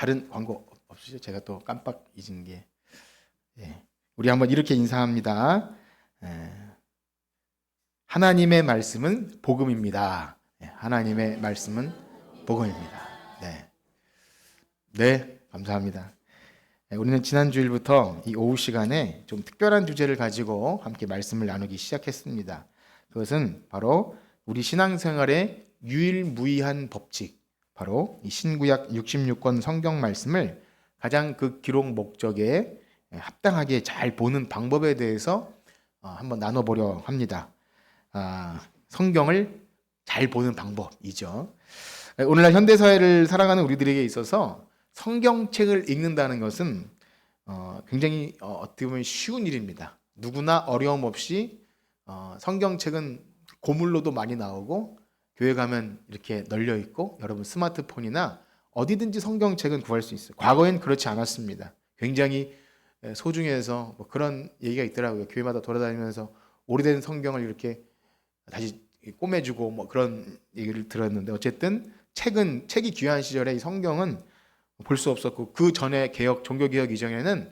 다른 광고 없으시죠? 제가 또 깜빡 잊은 게. 예. 우리 한번 이렇게 인사합니다. 하나님의 말씀은 복음입니다. 하나님의 말씀은 복음입니다. 네. 네, 감사합니다. 우리는 지난 주일부터 이 오후 시간에 좀 특별한 주제를 가지고 함께 말씀을 나누기 시작했습니다. 그것은 바로 우리 신앙생활의 유일무이한 법칙, 바로 이 신구약 66권 성경 말씀을 가장 그 기록 목적에 합당하게 잘 보는 방법에 대해서 한번 나눠보려 합니다. 성경을 잘 보는 방법이죠. 오늘날 현대사회를 살아가는 우리들에게 있어서 성경책을 읽는다는 것은 굉장히 어떻게 보면 쉬운 일입니다. 누구나 어려움 없이 성경책은 고물로도 많이 나오고 교회 가면 이렇게 널려 있고 여러분 스마트폰이나 어디든지 성경책은 구할 수 있어요. 과거엔 그렇지 않았습니다. 굉장히 소중해서 뭐 그런 얘기가 있더라고요. 교회마다 돌아다니면서 오래된 성경을 이렇게 다시 꼬매주고 뭐 그런 얘기를 들었는데, 어쨌든 책이 귀한 시절에 이 성경은 볼 수 없었고, 그 전에 종교개혁 이전에는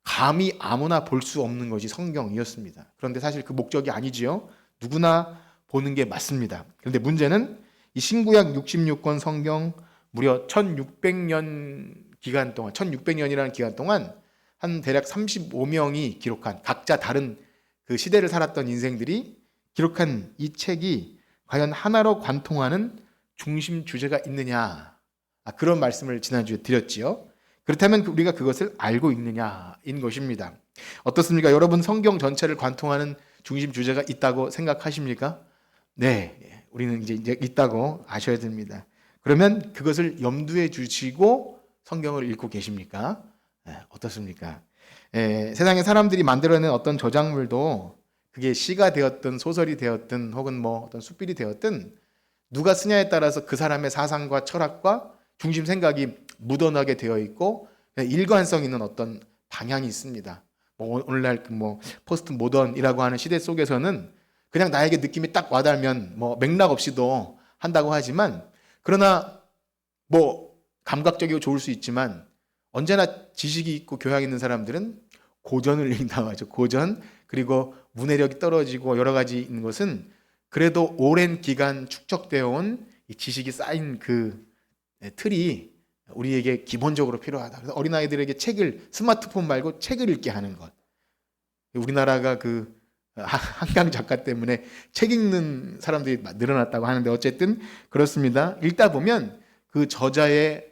감히 아무나 볼 수 없는 것이 성경이었습니다. 그런데 사실 그 목적이 아니지요. 누구나 보는 게 맞습니다. 그런데 문제는 이 신구약 66권 성경 무려 1600년 기간 동안, 1600년이라는 기간 동안 한 대략 35명이 기록한, 각자 다른 그 시대를 살았던 인생들이 기록한 이 책이 과연 하나로 관통하는 중심 주제가 있느냐, 그런 말씀을 지난주에 드렸지요. 그렇다면 우리가 그것을 알고 있느냐인 것입니다. 어떻습니까? 여러분, 성경 전체를 관통하는 중심 주제가 있다고 생각하십니까? 네, 우리는 이제 있다고 아셔야 됩니다. 그러면 그것을 염두에 두시고 성경을 읽고 계십니까? 어떻습니까? 세상에 사람들이 만들어낸 어떤 저작물도 그게 시가 되었든 소설이 되었든 혹은 뭐 어떤 수필이 되었든 누가 쓰냐에 따라서 그 사람의 사상과 철학과 중심 생각이 묻어나게 되어 있고 일관성 있는 어떤 방향이 있습니다. 오늘날 포스트 모던이라고 하는 시대 속에서는 그냥 나에게 느낌이 딱 와닿으면 맥락 없이도 한다고 하지만, 그러나 감각적이고 좋을 수 있지만 언제나 지식이 있고 교양 있는 사람들은 고전을 읽는다고 하죠. 고전, 그리고 문해력이 떨어지고 여러 가지 있는 것은 그래도 오랜 기간 축적되어 온 이 지식이 쌓인 그 틀이 우리에게 기본적으로 필요하다. 그래서 어린아이들에게 스마트폰 말고 책을 읽게 하는 것. 우리나라가 그 한강 작가 때문에 책 읽는 사람들이 늘어났다고 하는데, 어쨌든 그렇습니다. 읽다 보면 그 저자의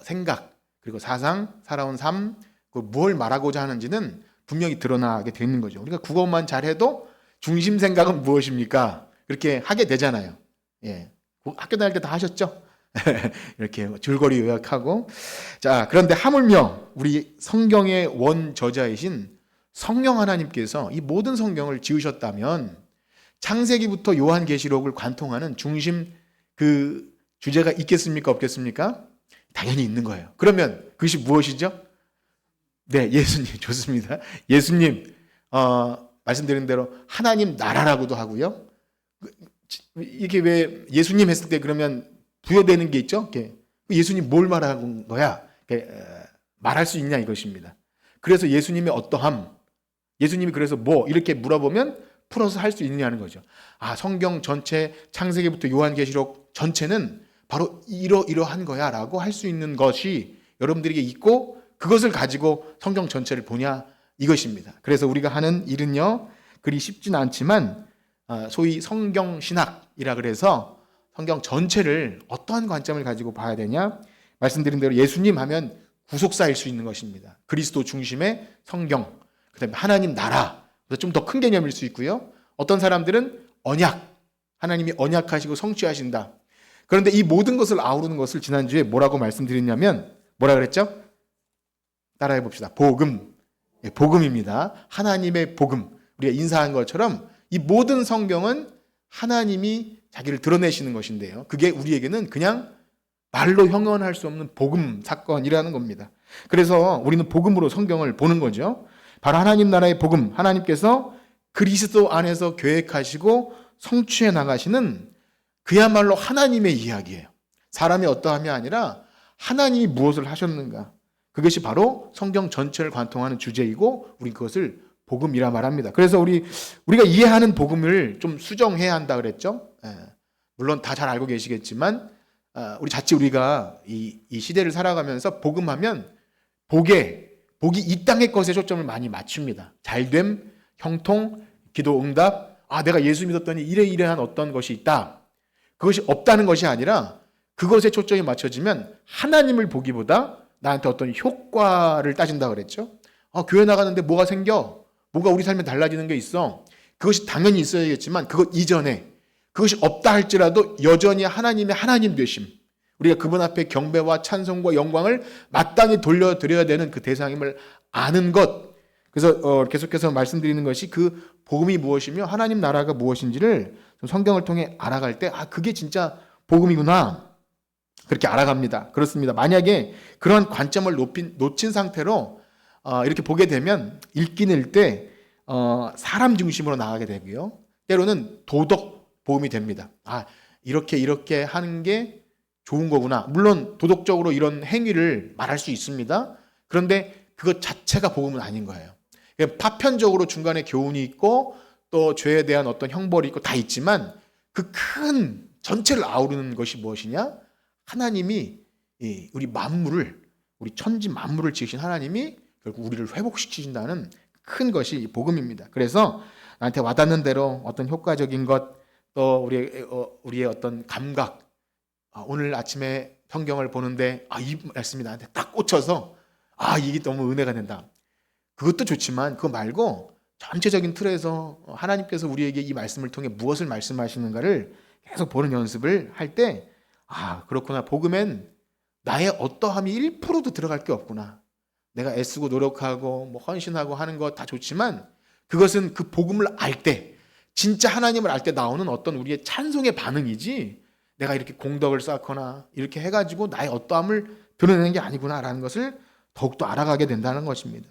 생각, 그리고 사상, 살아온 삶, 뭘 말하고자 하는지는 분명히 드러나게 되는 거죠. 우리가 국어만 잘해도 중심 생각은 무엇입니까? 그렇게 하게 되잖아요. 예. 학교 다닐 때 다 하셨죠? 이렇게 줄거리 요약하고. 자, 그런데 하물며 우리 성경의 원 저자이신 성령 하나님께서 이 모든 성경을 지으셨다면 창세기부터 요한계시록을 관통하는 중심 그 주제가 있겠습니까? 없겠습니까? 당연히 있는 거예요. 그러면 그것이 무엇이죠? 네, 예수님. 좋습니다. 예수님, 말씀드린 대로 하나님 나라라고도 하고요. 이게 왜 예수님 했을 때 그러면 부여되는 게 있죠? 예수님 뭘 말하는 거야? 말할 수 있냐 이것입니다. 그래서 예수님의 어떠함, 예수님이 그래서 이렇게 물어보면 풀어서 할 수 있느냐는 거죠. 성경 전체, 창세기부터 요한계시록 전체는 바로 이러한 거야 라고 할 수 있는 것이 여러분들에게 있고, 그것을 가지고 성경 전체를 보냐 이것입니다. 그래서 우리가 하는 일은요, 그리 쉽진 않지만 소위 성경신학이라 그래서 성경 전체를 어떠한 관점을 가지고 봐야 되냐, 말씀드린 대로 예수님 하면 구속사일 수 있는 것입니다. 그리스도 중심의 성경, 그 다음에 하나님 나라, 좀 더 큰 개념일 수 있고요. 어떤 사람들은 언약, 하나님이 언약하시고 성취하신다. 그런데 이 모든 것을 아우르는 것을 지난주에 뭐라고 말씀드렸냐면, 뭐라 그랬죠? 따라해 봅시다. 복음. 복음입니다. 하나님의 복음. 우리가 인사한 것처럼 이 모든 성경은 하나님이 자기를 드러내시는 것인데요, 그게 우리에게는 그냥 말로 형언할 수 없는 복음 사건이라는 겁니다. 그래서 우리는 복음으로 성경을 보는 거죠. 바로 하나님 나라의 복음, 하나님께서 그리스도 안에서 계획하시고 성취해 나가시는 그야말로 하나님의 이야기예요. 사람이 어떠함이 아니라 하나님이 무엇을 하셨는가? 그것이 바로 성경 전체를 관통하는 주제이고 우리 그것을 복음이라 말합니다. 그래서 우리가 이해하는 복음을 좀 수정해야 한다 그랬죠. 물론 다 잘 알고 계시겠지만 우리가 이 시대를 살아가면서 복음하면 복이 이 땅의 것에 초점을 많이 맞춥니다. 잘됨, 형통, 기도 응답. 내가 예수 믿었더니 이러이러한 어떤 것이 있다. 그것이 없다는 것이 아니라 그것에 초점이 맞춰지면 하나님을 보기보다 나한테 어떤 효과를 따진다 그랬죠. 교회 나가는데 뭐가 생겨? 뭐가 우리 삶에 달라지는 게 있어? 그것이 당연히 있어야겠지만 그것 이전에 그것이 없다 할지라도 여전히 하나님의 하나님 되심, 우리가 그분 앞에 경배와 찬송과 영광을 마땅히 돌려드려야 되는 그 대상임을 아는 것. 그래서 계속해서 말씀드리는 것이 그 복음이 무엇이며 하나님 나라가 무엇인지를 성경을 통해 알아갈 때 그게 진짜 복음이구나, 그렇게 알아갑니다. 그렇습니다. 만약에 그런 관점을 놓친 상태로 이렇게 보게 되면 읽긴 읽 때 사람 중심으로 나가게 되고요. 때로는 도덕 복음이 됩니다. 이렇게 하는 게 좋은 거구나. 물론 도덕적으로 이런 행위를 말할 수 있습니다. 그런데 그것 자체가 복음은 아닌 거예요. 파편적으로 중간에 교훈이 있고 또 죄에 대한 어떤 형벌이 있고 다 있지만 그 큰 전체를 아우르는 것이 무엇이냐? 하나님이 우리 만물을, 우리 천지 만물을 지으신 하나님이 결국 우리를 회복시키신다는 큰 것이 복음입니다. 그래서 나한테 와닿는 대로 어떤 효과적인 것, 또 우리의 어떤 감각, 오늘 아침에 성경을 보는데 이 말씀이 나한테 딱 꽂혀서 이게 너무 은혜가 된다. 그것도 좋지만 그거 말고 전체적인 틀에서 하나님께서 우리에게 이 말씀을 통해 무엇을 말씀하시는가를 계속 보는 연습을 할 때 그렇구나. 복음엔 나의 어떠함이 1%도 들어갈 게 없구나. 내가 애쓰고 노력하고 헌신하고 하는 거 다 좋지만 그것은 그 복음을 알 때, 진짜 하나님을 알 때 나오는 어떤 우리의 찬송의 반응이지 내가 이렇게 공덕을 쌓거나 이렇게 해가지고 나의 어떠함을 드러내는 게 아니구나라는 것을 더욱더 알아가게 된다는 것입니다.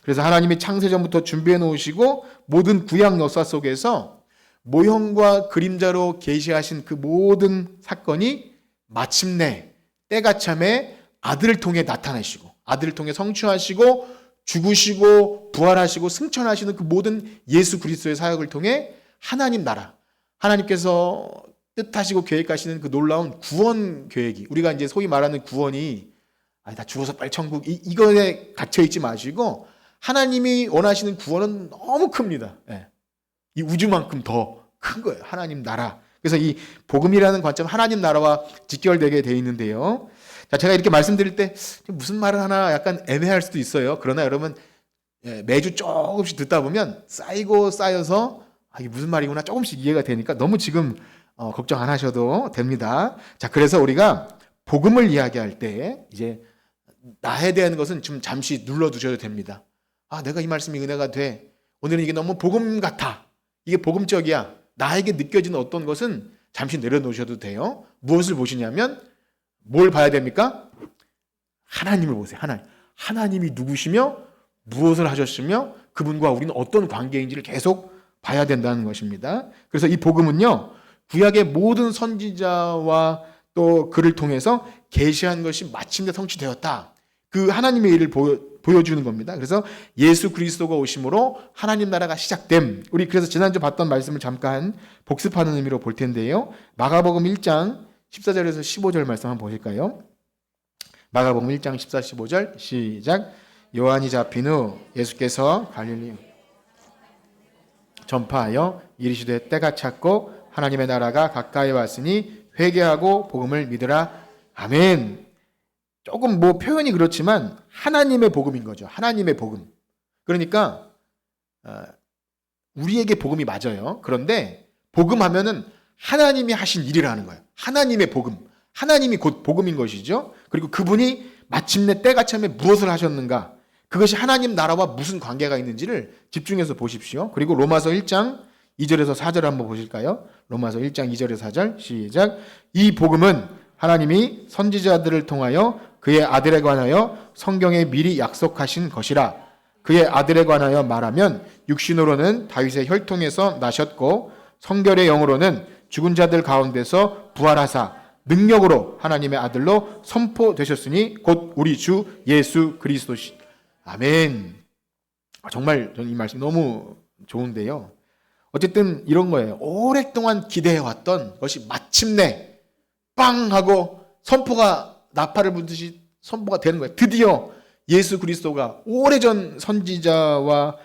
그래서 하나님이 창세전부터 준비해 놓으시고 모든 구약 역사 속에서 모형과 그림자로 계시하신 그 모든 사건이 마침내 때가 참에 아들을 통해 나타내시고 아들을 통해 성취하시고 죽으시고 부활하시고 승천하시는 그 모든 예수 그리스도의 사역을 통해 하나님 나라, 하나님께서 뜻하시고 계획하시는 그 놀라운 구원 계획이, 우리가 이제 소위 말하는 구원이 나 죽어서 빨리 천국 이거에 갇혀 있지 마시고 하나님이 원하시는 구원은 너무 큽니다. 이 우주만큼 더 큰 거예요. 하나님 나라. 그래서 이 복음이라는 관점, 하나님 나라와 직결되게 되어 있는데요. 제가 이렇게 말씀드릴 때 무슨 말을 하나 약간 애매할 수도 있어요. 그러나 여러분 매주 조금씩 듣다 보면 쌓이고 쌓여서 이게 무슨 말이구나 조금씩 이해가 되니까 너무 지금 걱정 안 하셔도 됩니다. 그래서 우리가 복음을 이야기할 때 이제 나에 대한 것은 좀 잠시 눌러두셔도 됩니다. 내가 이 말씀이 은혜가 돼. 오늘은 이게 너무 복음 같아. 이게 복음적이야. 나에게 느껴지는 어떤 것은 잠시 내려놓으셔도 돼요. 무엇을 보시냐면 뭘 봐야 됩니까? 하나님을 보세요. 하나님이 누구시며 무엇을 하셨으며 그분과 우리는 어떤 관계인지를 계속 봐야 된다는 것입니다. 그래서 이 복음은요, 구약의 모든 선지자와 또 그를 통해서 계시한 것이 마침내 성취되었다. 그 하나님의 일을 보여주는 겁니다. 그래서 예수 그리스도가 오심으로 하나님 나라가 시작됨. 우리 그래서 지난주 봤던 말씀을 잠깐 복습하는 의미로 볼 텐데요. 마가복음 1장 14절에서 15절 말씀 한번 보실까요? 마가복음 1장 14, 15절 시작. 요한이 잡힌 후 예수께서 갈릴리 전파하여 이르시되 때가 찼고 하나님의 나라가 가까이 왔으니 회개하고 복음을 믿으라. 아멘. 조금 표현이 그렇지만 하나님의 복음인 거죠. 하나님의 복음. 그러니까 우리에게 복음이 맞아요. 그런데 복음하면은 하나님이 하신 일이라는 거예요. 하나님의 복음. 하나님이 곧 복음인 것이죠. 그리고 그분이 마침내 때가 참에 무엇을 하셨는가, 그것이 하나님 나라와 무슨 관계가 있는지를 집중해서 보십시오. 그리고 로마서 1장 2절에서 4절 한번 보실까요? 로마서 1장 2절에서 4절 시작. 이 복음은 하나님이 선지자들을 통하여 그의 아들에 관하여 성경에 미리 약속하신 것이라. 그의 아들에 관하여 말하면 육신으로는 다윗의 혈통에서 나셨고 성결의 영으로는 죽은 자들 가운데서 부활하사 능력으로 하나님의 아들로 선포되셨으니 곧 우리 주 예수 그리스도시. 아멘. 정말 저는 이 말씀 너무 좋은데요. 어쨌든 이런 거예요. 오랫동안 기대해왔던 것이 마침내 빵 하고 선포가 나팔을 불듯이 선포가 되는 거예요. 드디어 예수 그리스도가 오래전 선지자와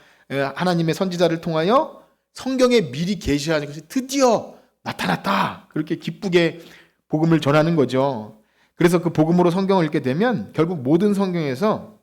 하나님의 선지자를 통하여 성경에 미리 계시하는 것이 드디어 나타났다. 그렇게 기쁘게 복음을 전하는 거죠. 그래서 그 복음으로 성경을 읽게 되면 결국 모든 성경에서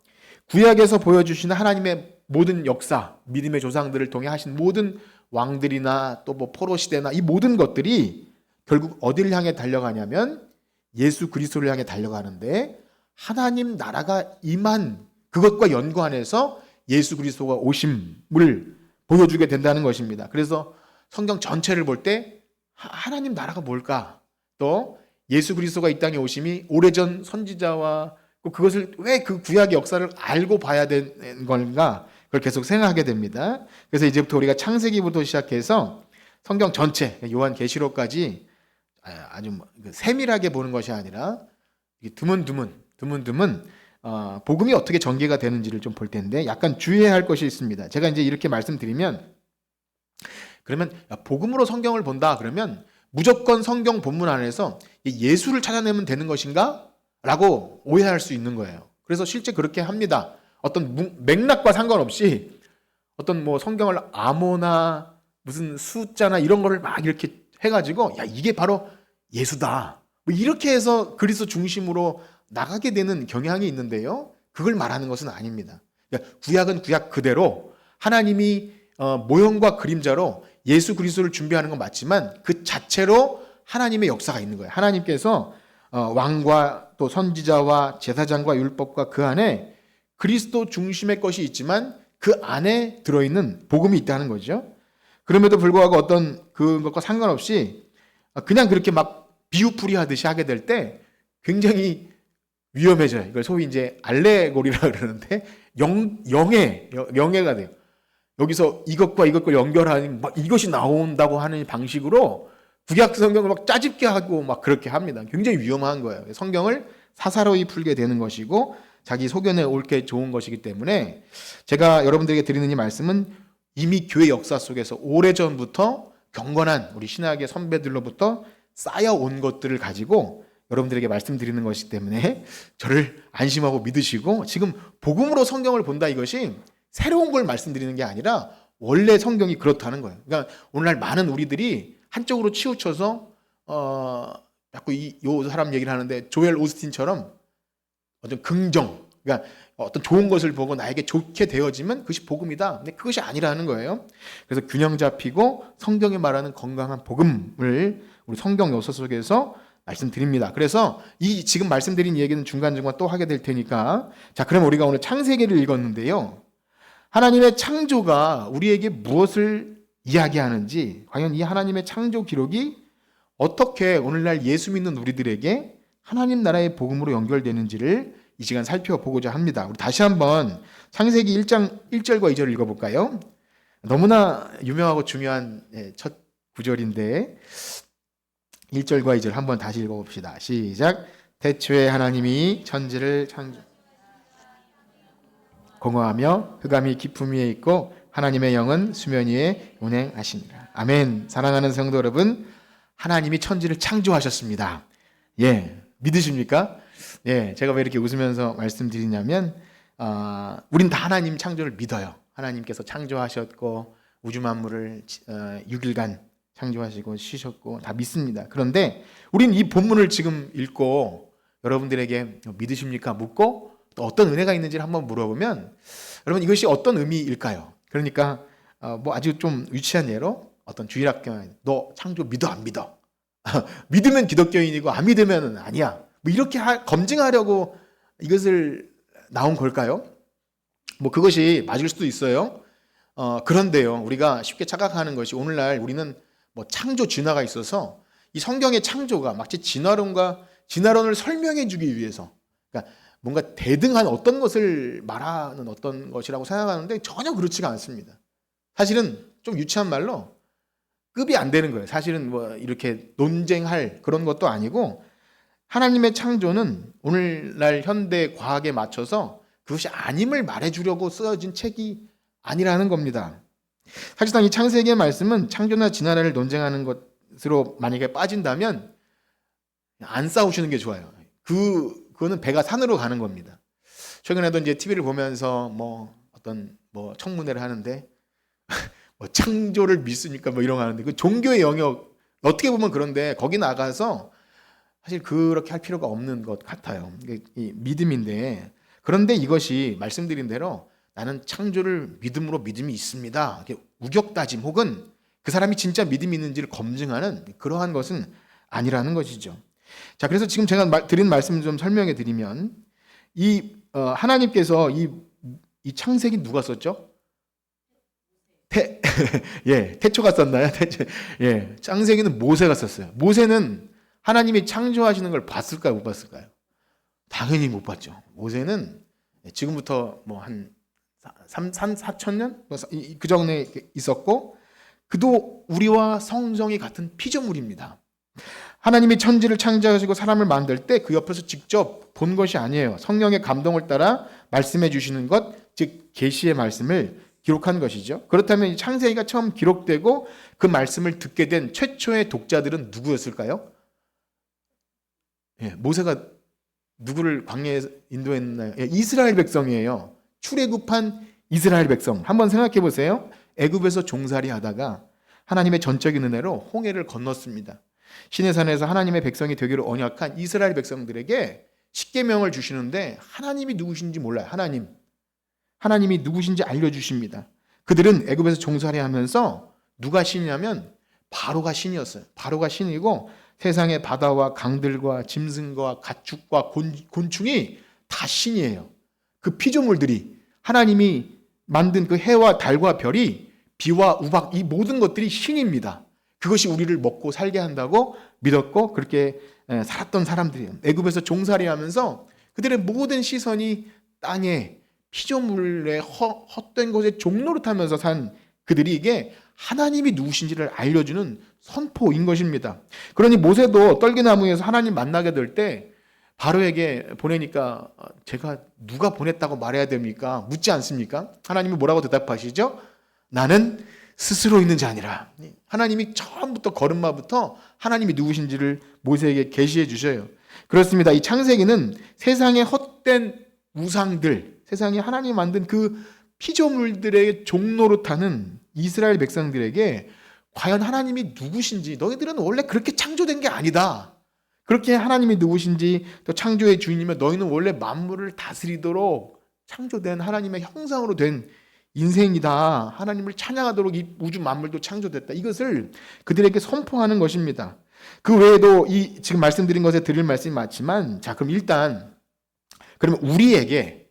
구약에서 보여주시는 하나님의 모든 역사, 믿음의 조상들을 통해 하신 모든 왕들이나 또 뭐 포로 시대나 이 모든 것들이 결국 어디를 향해 달려가냐면 예수 그리스도를 향해 달려가는데, 하나님 나라가 임한 그것과 연관해서 예수 그리스도가 오심을 보여주게 된다는 것입니다. 그래서 성경 전체를 볼 때 하나님 나라가 뭘까? 또 예수 그리스도가 이 땅에 오심이 오래전 선지자와 그것을 왜 그 구약의 역사를 알고 봐야 되는 건가? 그걸 계속 생각하게 됩니다. 그래서 이제부터 우리가 창세기부터 시작해서 성경 전체, 요한계시록까지 아주 세밀하게 보는 것이 아니라 드문드문 복음이 어떻게 전개가 되는지를 좀 볼 텐데, 약간 주의해야 할 것이 있습니다. 제가 이제 이렇게 말씀드리면, 그러면 복음으로 성경을 본다 그러면 무조건 성경 본문 안에서 예수를 찾아내면 되는 것인가? 라고 오해할 수 있는 거예요. 그래서 실제 그렇게 합니다. 어떤 맥락과 상관없이 어떤 뭐 성경을 암호나 무슨 숫자나 이런 거를 막 이렇게 해가지고 야 이게 바로 예수다, 뭐 이렇게 해서 그리스도 중심으로 나가게 되는 경향이 있는데요. 그걸 말하는 것은 아닙니다. 그러니까 구약은 구약 그대로 하나님이 모형과 그림자로 예수 그리스도를 준비하는 건 맞지만 그 자체로 하나님의 역사가 있는 거예요. 하나님께서 왕과 또 선지자와 제사장과 율법과 그 안에 그리스도 중심의 것이 있지만 그 안에 들어있는 복음이 있다는 거죠. 그럼에도 불구하고 어떤 그것과 상관없이 그냥 그렇게 막 비유풀이 하듯이 하게 될 때 굉장히 위험해져요. 이걸 소위 이제 알레고리라 그러는데 영예가 돼요. 여기서 이것과 이것과 연결하는 막 이것이 나온다고 하는 방식으로 구약 성경을 막 짜집게 하고 막 그렇게 합니다. 굉장히 위험한 거예요. 성경을 사사로이 풀게 되는 것이고 자기 소견에 옳게 좋은 것이기 때문에 제가 여러분들에게 드리는 이 말씀은 이미 교회 역사 속에서 오래전부터 경건한 우리 신학의 선배들로부터 쌓여온 것들을 가지고 여러분들에게 말씀드리는 것이기 때문에 저를 안심하고 믿으시고, 지금 복음으로 성경을 본다 이것이 새로운 걸 말씀드리는 게 아니라 원래 성경이 그렇다는 거예요. 그러니까 오늘날 많은 우리들이 한쪽으로 치우쳐서 자꾸 요 사람 얘기를 하는데 조엘 오스틴처럼 어떤 긍정, 그러니까 어떤 좋은 것을 보고 나에게 좋게 되어지면 그것이 복음이다. 근데 그것이 아니라는 거예요. 그래서 균형 잡히고 성경이 말하는 건강한 복음을 우리 성경 요소 속에서 말씀드립니다. 그래서 이 지금 말씀드린 얘기는 중간중간 또 하게 될 테니까, 자 그럼 우리가 오늘 창세기를 읽었는데요. 하나님의 창조가 우리에게 무엇을 이야기하는지, 과연 이 하나님의 창조 기록이 어떻게 오늘날 예수 믿는 우리들에게 하나님 나라의 복음으로 연결되는지를 이 시간 살펴보고자 합니다. 우리 다시 한번 창세기 1장 1절과 2절을 읽어볼까요? 너무나 유명하고 중요한 첫 구절인데 1절과 2절 한번 다시 읽어봅시다. 시작. 태초에 하나님이 천지를 공허하며 흑암이 깊음 위에 있고 하나님의 영은 수면 위에 운행하시니라. 아멘. 사랑하는 성도 여러분, 하나님이 천지를 창조하셨습니다. 예, 믿으십니까? 예, 제가 왜 이렇게 웃으면서 말씀드리냐면 우린 다 하나님 창조를 믿어요. 하나님께서 창조하셨고 우주 만물을 6일간 창조하시고 쉬셨고 다 믿습니다. 그런데 우린 이 본문을 지금 읽고 여러분들에게 믿으십니까? 묻고 또 어떤 은혜가 있는지를 한번 물어보면 여러분 이것이 어떤 의미일까요? 그러니까 뭐 아주 좀 유치한 예로 어떤 주일학교 너 창조 믿어 안 믿어? 믿으면 기독교인이고 안 믿으면 아니야. 뭐 이렇게 검증하려고 이것을 나온 걸까요? 뭐 그것이 맞을 수도 있어요. 그런데요, 우리가 쉽게 착각하는 것이 오늘날 우리는 뭐 창조 진화가 있어서 이 성경의 창조가 마치 진화론을 설명해 주기 위해서, 그러니까 뭔가 대등한 어떤 것을 말하는 어떤 것이라고 생각하는데 전혀 그렇지가 않습니다. 사실은 좀 유치한 말로 급이 안 되는 거예요. 사실은 뭐 이렇게 논쟁할 그런 것도 아니고 하나님의 창조는 오늘날 현대 과학에 맞춰서 그것이 아님을 말해주려고 쓰여진 책이 아니라는 겁니다. 사실상 이 창세기의 말씀은 창조나 진화를 논쟁하는 것으로 만약에 빠진다면 안 싸우시는 게 좋아요. 그거는 배가 산으로 가는 겁니다. 최근에도 이제 TV를 보면서 어떤 청문회를 하는데 창조를 믿습니까? 이런 거 하는데 그 종교의 영역 어떻게 보면 그런데 거기 나가서 사실 그렇게 할 필요가 없는 것 같아요. 이 믿음인데 그런데 이것이 말씀드린 대로 나는 창조를 믿음으로 믿음이 있습니다. 이렇게 우격다짐 혹은 그 사람이 진짜 믿음이 있는지를 검증하는 그러한 것은 아니라는 것이죠. 자, 그래서 지금 제가 드린 말씀을 좀 설명해 드리면 하나님께서 이 창세기 누가 썼죠? 태초가 썼나요? 창세기는 모세가 썼어요. 모세는 하나님이 창조하시는 걸 봤을까요? 못 봤을까요? 당연히 못 봤죠. 모세는 지금부터 한 4,000년? 그 전에 있었고, 그도 우리와 성정이 같은 피조물입니다. 하나님이 천지를 창조하시고 사람을 만들 때 그 옆에서 직접 본 것이 아니에요. 성령의 감동을 따라 말씀해 주시는 것, 즉 계시의 말씀을 기록한 것이죠. 그렇다면 이 창세기가 처음 기록되고 그 말씀을 듣게 된 최초의 독자들은 누구였을까요? 모세가 누구를 광야에 인도했나요? 이스라엘 백성이에요. 출애굽한 이스라엘 백성. 한번 생각해 보세요. 애굽에서 종살이 하다가 하나님의 전적인 은혜로 홍해를 건넜습니다. 시내산에서 하나님의 백성이 되기로 언약한 이스라엘 백성들에게 십계명을 주시는데 하나님이 누구신지 몰라요. 하나님이 누구신지 알려주십니다. 그들은 애굽에서 종살이하면서 누가 신이냐면 바로가 신이었어요. 바로가 신이고 세상의 바다와 강들과 짐승과 가축과 곤충이 다 신이에요. 그 피조물들이 하나님이 만든 그 해와 달과 별이 비와 우박 이 모든 것들이 신입니다. 그것이 우리를 먹고 살게 한다고 믿었고 그렇게 살았던 사람들이에요. 애굽에서 종살이하면서 그들의 모든 시선이 땅에 피조물의 헛된 것에 종노릇하면서 산 그들이 이게 하나님이 누구신지를 알려주는 선포인 것입니다. 그러니 모세도 떨기나무에서 하나님 만나게 될 때 바로에게 보내니까 제가 누가 보냈다고 말해야 됩니까? 묻지 않습니까? 하나님이 뭐라고 대답하시죠? 나는 스스로 있는 자니라. 하나님이 처음부터 걸음마부터 하나님이 누구신지를 모세에게 계시해 주셔요. 그렇습니다. 이 창세기는 세상의 헛된 우상들, 세상에 하나님이 만든 그 피조물들의 종노릇하는 이스라엘 백성들에게 과연 하나님이 누구신지 너희들은 원래 그렇게 창조된 게 아니다. 그렇게 하나님이 누구신지 또 창조의 주인이며 너희는 원래 만물을 다스리도록 창조된 하나님의 형상으로 된 인생이다. 하나님을 찬양하도록 이 우주 만물도 창조됐다. 이것을 그들에게 선포하는 것입니다. 그 외에도 이 지금 말씀드린 것에 드릴 말씀이 많지만 자 그럼 일단 그러면 우리에게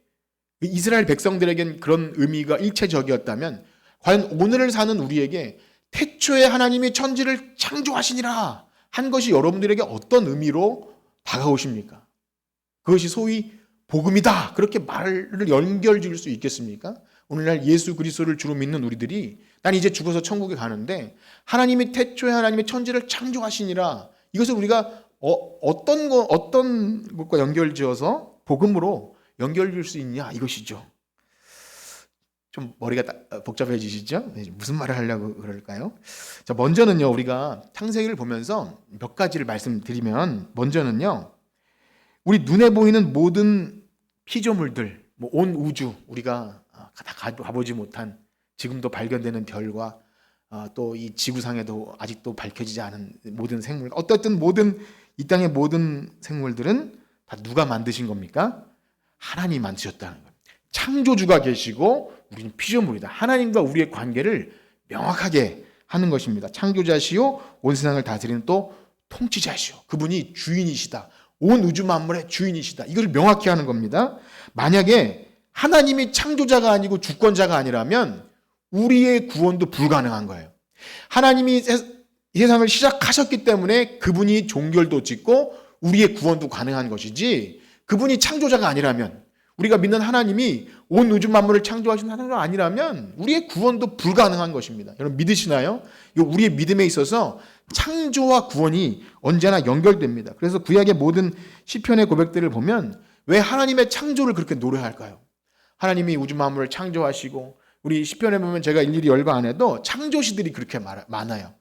이스라엘 백성들에겐 그런 의미가 일체적이었다면 과연 오늘을 사는 우리에게 태초에 하나님이 천지를 창조하시니라 한 것이 여러분들에게 어떤 의미로 다가오십니까? 그것이 소위 복음이다. 그렇게 말을 연결 지을 수 있겠습니까? 오늘날 예수 그리스도를 주로 믿는 우리들이 난 이제 죽어서 천국에 가는데 하나님이 태초에 하나님의 천지를 창조하시니라 이것을 우리가 어떤 것과 연결 지어서 복음으로 연결 지을 수 있냐 이것이죠. 좀 머리가 복잡해지시죠? 무슨 말을 하려고 그럴까요? 자, 먼저는요, 우리가 창세기를 보면서 몇 가지를 말씀드리면, 먼저는요, 우리 눈에 보이는 모든 피조물들, 온 우주, 우리가 다 가보지 못한 지금도 발견되는 별과 또 이 지구상에도 아직도 밝혀지지 않은 모든 생물, 어떻든 모든 이 땅의 모든 생물들은 다 누가 만드신 겁니까? 하나님이 만드셨다는 거예요. 창조주가 계시고 우리는 피조물이다. 하나님과 우리의 관계를 명확하게 하는 것입니다. 창조자시요 온 세상을 다스리는 또 통치자시요 그분이 주인이시다. 온 우주 만물의 주인이시다. 이걸 명확히 하는 겁니다. 만약에 하나님이 창조자가 아니고 주권자가 아니라면 우리의 구원도 불가능한 거예요. 하나님이 이 세상을 시작하셨기 때문에 그분이 종결도 짓고 우리의 구원도 가능한 것이지 그분이 창조자가 아니라면 우리가 믿는 하나님이 온 우주 만물을 창조하신 하나님 아니라면 우리의 구원도 불가능한 것입니다. 여러분 믿으시나요? 우리의 믿음에 있어서 창조와 구원이 언제나 연결됩니다. 그래서 구약의 모든 시편의 고백들을 보면 왜 하나님의 창조를 그렇게 노래할까요? 하나님이 우주 만물을 창조하시고, 우리 시편에 보면 제가 일일이 열거 안 해도 창조시들이 그렇게 많아요.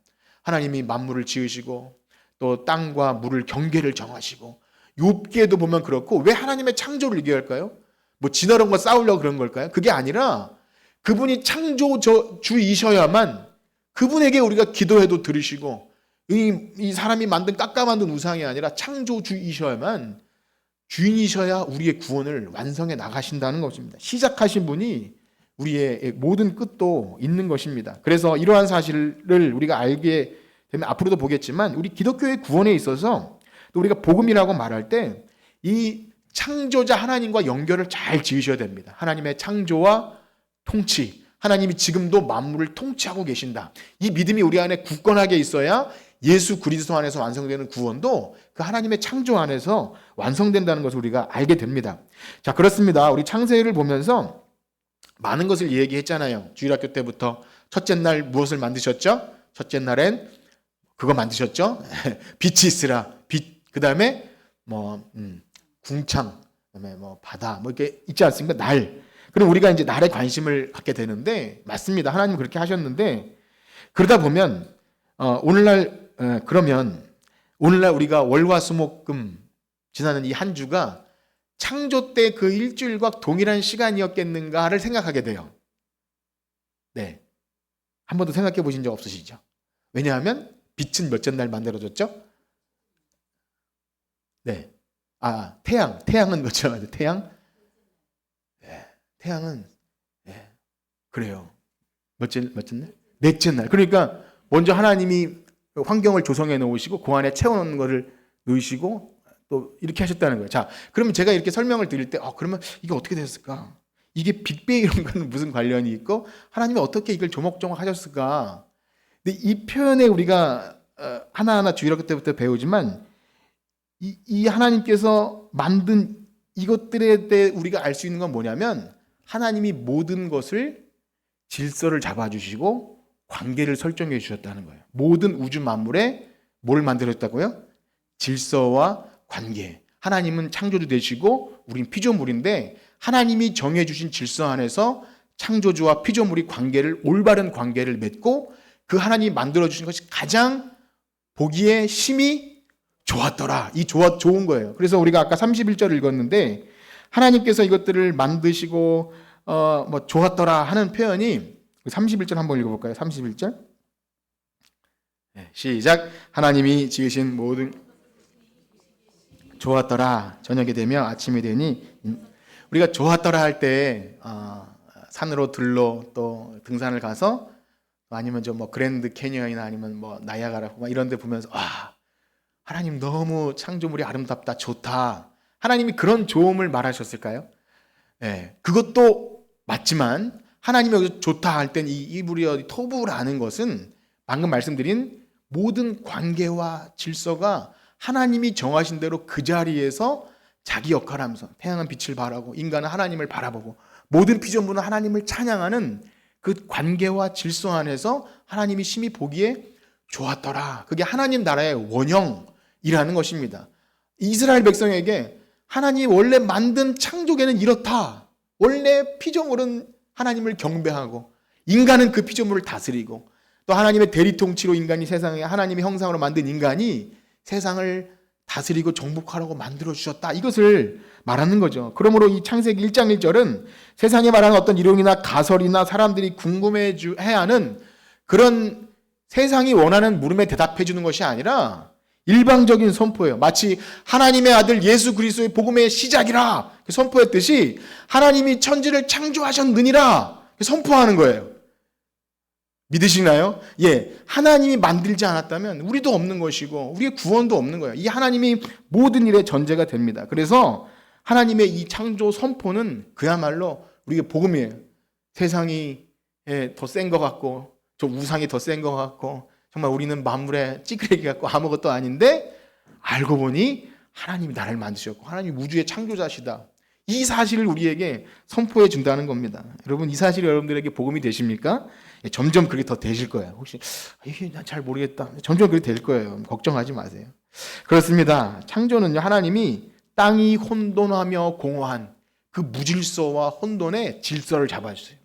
하나님이 만물을 지으시고 또 땅과 물을 경계를 정하시고, 욥기에도 보면 그렇고. 왜 하나님의 창조를 얘기할까요? 뭐 진화론과 싸우려고 그런 걸까요? 그게 아니라 그분이 창조주이셔야만 그분에게 우리가 기도해도 들으시고, 이 사람이 깎아 만든 우상이 아니라 창조주이셔야만, 주인이셔야 우리의 구원을 완성해 나가신다는 것입니다. 시작하신 분이 우리의 모든 끝도 있는 것입니다. 그래서 이러한 사실을 우리가 알게 되면 앞으로도 보겠지만, 우리 기독교의 구원에 있어서 또 우리가 복음이라고 말할 때 이 창조자 하나님과 연결을 잘 지으셔야 됩니다. 하나님의 창조와 통치, 하나님이 지금도 만물을 통치하고 계신다. 이 믿음이 우리 안에 굳건하게 있어야 예수 그리스도 안에서 완성되는 구원도 그 하나님의 창조 안에서 완성된다는 것을 우리가 알게 됩니다. 자, 그렇습니다. 우리 창세기를 보면서 많은 것을 얘기했잖아요. 주일학교 때부터 첫째 날 무엇을 만드셨죠? 첫째 날엔 그거 만드셨죠? 빛이 있으라. 빛, 그 다음에 궁창, 그다음에 바다, 이렇게 있지 않습니까? 날. 그럼 우리가 이제 날에 관심을 갖게 되는데, 맞습니다. 하나님 그렇게 하셨는데, 그러다 보면 오늘날 우리가 월화수목금 지나는 이 한 주가 창조 때 그 일주일과 동일한 시간이었겠는가를 생각하게 돼요. 네. 한 번도 생각해 보신 적 없으시죠? 왜냐하면 빛은 몇째 날 만들어졌죠? 네. 태양은 몇째 날? 태양? 네. 태양은 그래요. 몇째 날? 넷째 날. 그러니까 먼저 하나님이 환경을 조성해 놓으시고 그 안에 채워놓는 것을 넣으시고 또 이렇게 하셨다는 거예요. 자, 그러면 제가 이렇게 설명을 드릴 때 그러면 이게 어떻게 됐을까? 이게 빅뱅 이런 거는 무슨 관련이 있고 하나님이 어떻게 이걸 조목조목 하셨을까? 근데 이 표현에 우리가 하나하나 주일학교 때부터 배우지만 이 하나님께서 만든 이것들에 대해 우리가 알 수 있는 건 뭐냐면, 하나님이 모든 것을 질서를 잡아주시고 관계를 설정해 주셨다는 거예요. 모든 우주 만물에 뭘 만들었다고요? 질서와 관계. 하나님은 창조주 되시고 우린 피조물인데, 하나님이 정해주신 질서 안에서 창조주와 피조물이 올바른 관계를 맺고, 그 하나님이 만들어주신 것이 가장 보기에 심히 좋았더라. 좋은 거예요. 그래서 우리가 아까 31절 읽었는데, 하나님께서 이것들을 만드시고 좋았더라 하는 표현이 31절 한번 읽어볼까요? 31절. 시작. 하나님이 지으신 모든 좋았더라. 저녁이 되며 아침이 되니. 우리가 좋았더라 할 때 산으로 또 등산을 가서, 아니면 그랜드 캐니언이나 아니면 나이아가라 이런 데 보면서 하나님 너무 창조물이 아름답다, 좋다. 하나님이 그런 좋음을 말하셨을까요? 네, 그것도 맞지만 하나님이 여기서 좋다 할 땐 이 이브리어 토부라는 것은 방금 말씀드린 모든 관계와 질서가 하나님이 정하신 대로 그 자리에서 자기 역할을 하면서, 태양은 빛을 발하고 인간은 하나님을 바라보고 모든 피조물은 하나님을 찬양하는 그 관계와 질서 안에서 하나님이 심히 보기에 좋았더라. 그게 하나님 나라의 원형이라는 것입니다. 이스라엘 백성에게 하나님이 원래 만든 창조계는 이렇다. 원래 피조물은 하나님을 경배하고 인간은 그 피조물을 다스리고, 또 하나님의 대리 통치로 인간이 세상에 하나님의 형상으로 만든 인간이 세상을 다스리고 정복하라고 만들어 주셨다. 이것을 말하는 거죠. 그러므로 이 창세기 1장 1절은 세상에 말하는 어떤 이론이나 가설이나 사람들이 궁금해해야 하는 그런 세상이 원하는 물음에 대답해 주는 것이 아니라 일방적인 선포예요. 마치 하나님의 아들 예수 그리스도의 복음의 시작이라 선포했듯이 하나님이 천지를 창조하셨느니라 선포하는 거예요. 믿으시나요? 예, 하나님이 만들지 않았다면 우리도 없는 것이고 우리의 구원도 없는 거예요. 이 하나님이 모든 일의 전제가 됩니다. 그래서 하나님의 이 창조 선포는 그야말로 우리의 복음이에요. 세상이 더 센 것 같고 저 우상이 더 센 것 같고 정말 우리는 만물의 찌끄레기 같고 아무것도 아닌데, 알고 보니 하나님이 나를 만드셨고 하나님이 우주의 창조자시다. 이 사실을 우리에게 선포해 준다는 겁니다. 여러분, 이 사실이 여러분들에게 복음이 되십니까? 점점 그렇게 더 되실 거예요. 혹시 이게 잘 모르겠다. 점점 그렇게 될 거예요. 걱정하지 마세요. 그렇습니다. 창조는요, 하나님이 땅이 혼돈하며 공허한 그 무질서와 혼돈의 질서를 잡아주세요.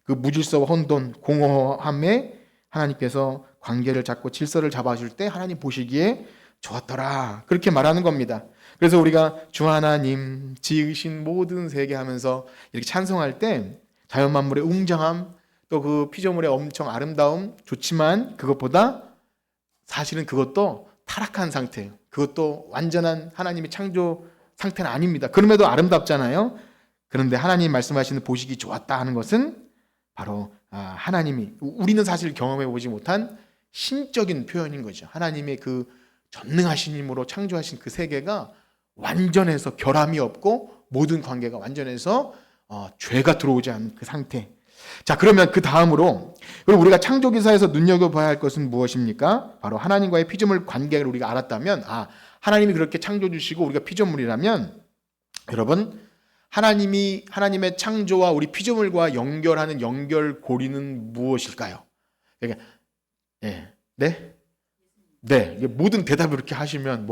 그 무질서와 혼돈, 공허함에 하나님께서 관계를 잡고 질서를 잡아줄 때 하나님 보시기에 좋았더라, 그렇게 말하는 겁니다. 그래서 우리가 주 하나님 지으신 모든 세계 하면서 이렇게 찬송할 때 자연 만물의 웅장함, 또 그 피조물의 엄청 아름다움 좋지만 그것보다 사실은 그것도 타락한 상태예요. 그것도 완전한 하나님의 창조 상태는 아닙니다. 그럼에도 아름답잖아요. 그런데 하나님 말씀하시는 보시기 좋았다 하는 것은 바로 하나님이, 우리는 사실 경험해 보지 못한 신적인 표현인 거죠. 하나님의 그 전능하신 힘으로 창조하신 그 세계가 완전해서 결함이 없고 모든 관계가 완전해서 죄가 들어오지 않은 그 상태. 자, 그러면 그 다음으로, 그리고 우리가 창조기사에서 눈여겨봐야 할 것은 무엇입니까? 바로 하나님과의 피조물 관계를 우리가 알았다면, 하나님이 그렇게 창조 주시고 우리가 피조물이라면, 여러분, 하나님의 창조와 우리 피조물과 연결하는 연결고리는 무엇일까요? 그러니까, 네, 모든 대답을 이렇게 하시면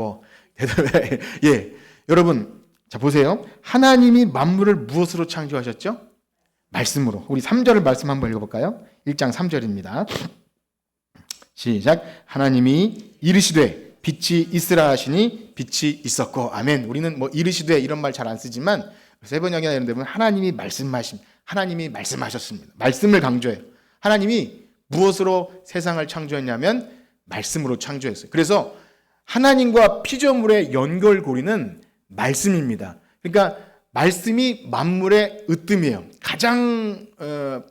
여러분, 자, 보세요. 하나님이 만물을 무엇으로 창조하셨죠? 말씀으로. 우리 3절을 말씀 한번 읽어볼까요? 1장 3절입니다. 시작. 하나님이 이르시되 빛이 있으라 하시니 빛이 있었고. 아멘. 우리는 이르시되 이런 말 잘 안 쓰지만 세번역이나 이런 데 보면 하나님이 말씀하셨습니다. 말씀을 강조해요. 하나님이 무엇으로 세상을 창조했냐면 말씀으로 창조했어요. 그래서 하나님과 피조물의 연결고리는 말씀입니다. 그러니까 말씀이 만물의 으뜸이에요. 가장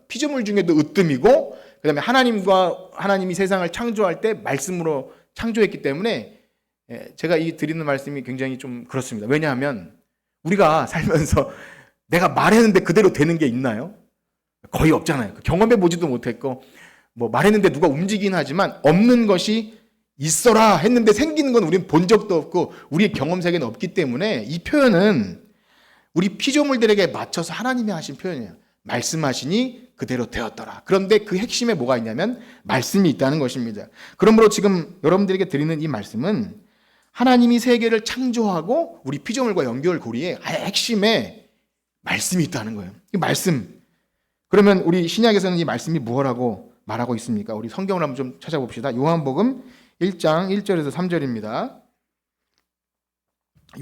피조물 중에도 으뜸이고, 그 다음에 하나님이 세상을 창조할 때 말씀으로 창조했기 때문에 제가 드리는 말씀이 굉장히 좀 그렇습니다. 왜냐하면 우리가 살면서 내가 말했는데 그대로 되는 게 있나요? 거의 없잖아요. 경험해 보지도 못했고, 말했는데 누가 움직이긴 하지만 없는 것이 있어라 했는데 생기는 건 우리는 본 적도 없고 우리의 경험 세계는 없기 때문에 이 표현은 우리 피조물들에게 맞춰서 하나님이 하신 표현이에요. 말씀하시니 그대로 되었더라. 그런데 그 핵심에 뭐가 있냐면 말씀이 있다는 것입니다. 그러므로 지금 여러분들에게 드리는 이 말씀은 하나님이 세계를 창조하고 우리 피조물과 연결고리에 아예 핵심에 말씀이 있다는 거예요. 이 말씀. 그러면 우리 신약에서는 이 말씀이 무엇라고 말하고 있습니까? 우리 성경을 한번 좀 찾아봅시다. 요한복음 1장 1절에서 3절입니다.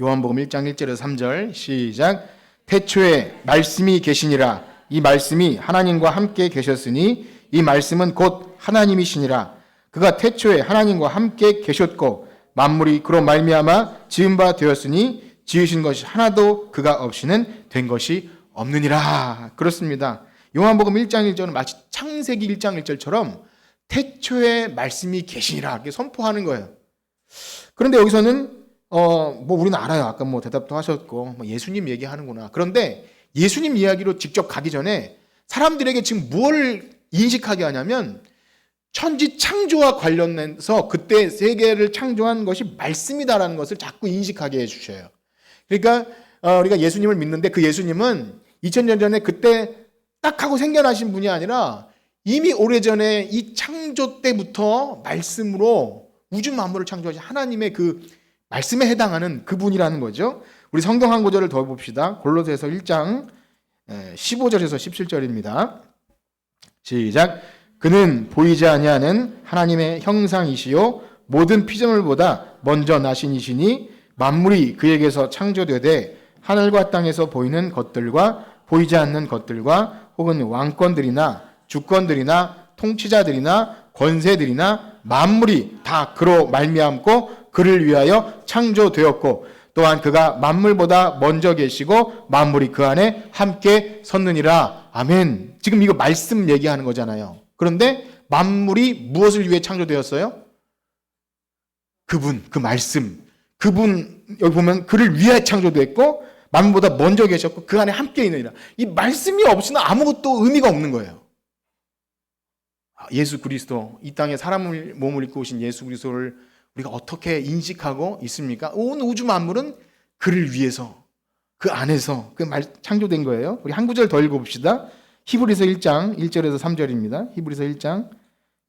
요한복음 1장 1절에서 3절 시작. 태초에 말씀이 계시니라. 이 말씀이 하나님과 함께 계셨으니 이 말씀은 곧 하나님이시니라. 그가 태초에 하나님과 함께 계셨고 만물이 그로 말미암아 지은 바 되었으니 지으신 것이 하나도 그가 없이는 된 것이 없느니라. 그렇습니다. 요한복음 1장 1절은 마치 창세기 1장 1절처럼 태초에 말씀이 계시니라 이렇게 선포하는 거예요. 그런데 여기서는 우리는 알아요. 아까 대답도 하셨고 예수님 얘기하는구나. 그런데 예수님 이야기로 직접 가기 전에 사람들에게 지금 뭘 인식하게 하냐면 천지 창조와 관련해서 그때 세계를 창조한 것이 말씀이다라는 것을 자꾸 인식하게 해주셔요. 그러니까 우리가 예수님을 믿는데 그 예수님은 2000년 전에 그때 딱 하고 생겨나신 분이 아니라 이미 오래전에 이 창조 때부터 말씀으로 우주 만물을 창조하신 하나님의 그 말씀에 해당하는 그분이라는 거죠. 우리 성경 한 구절을 더 봅시다. 골로새서 1장 15절에서 17절입니다. 시작. 그는 보이지 아니하는 하나님의 형상이시요 모든 피조물보다 먼저 나신 이시니 만물이 그에게서 창조되되 하늘과 땅에서 보이는 것들과 보이지 않는 것들과 혹은 왕권들이나 주권들이나 통치자들이나 권세들이나 만물이 다 그로 말미암고 그를 위하여 창조되었고 또한 그가 만물보다 먼저 계시고 만물이 그 안에 함께 섰느니라. 아멘. 지금 이거 말씀 얘기하는 거잖아요. 그런데 만물이 무엇을 위해 창조되었어요? 그분, 그 말씀. 그분, 여기 보면 그를 위해 창조됐고 만물보다 먼저 계셨고 그 안에 함께 있느니라. 이 말씀이 없이는 아무것도 의미가 없는 거예요. 예수 그리스도, 이 땅에 사람을 몸을 입고 오신 예수 그리스도를 우리가 어떻게 인식하고 있습니까? 온 우주 만물은 그를 위해서 그 안에서 창조된 거예요. 우리 한 구절 더 읽어봅시다. 히브리서 1장 1절에서 3절입니다. 히브리서 1장